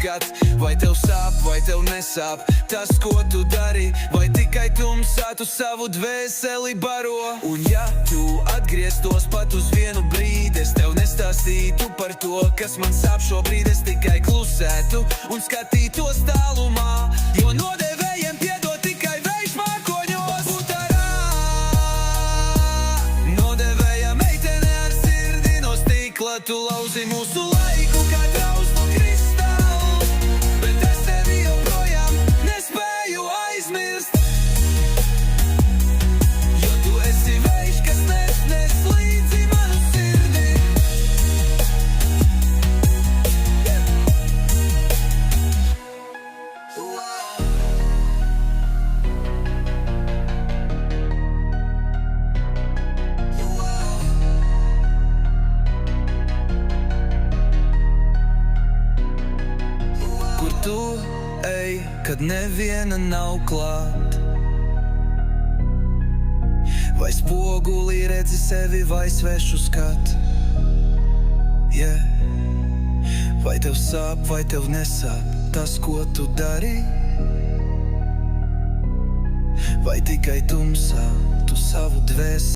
skats. Vai tev sāp, vai tev nesāp tas, ko tu dari, vai tikai tumsā tu savu dvēseli baro? Un ja tu atgrieztos pat uz vienu brīdi, es tev nestāstītu par to, kas man sāp šobrīd. Es tikai klusētu un skatītos tālumā, jo nodevējiem piedod tikai vējš mākoņos. Putarā nodevēja meitene ar sirdi no stikla, tu lauzi mūsu laiku kā trauslu kristālu, bet es tevi joprojām nespēju aizmirst, jo tu esi vējš, kas nes līdzi manu sirdi. Kur tu ej, kad neviena nav klāt? Vai spogulī redzi sevi vai svešu skatu? Vai tev sāp, vai tev nesāp tas, ko tu dari? Vai tikai tumsā tu savu dvēseli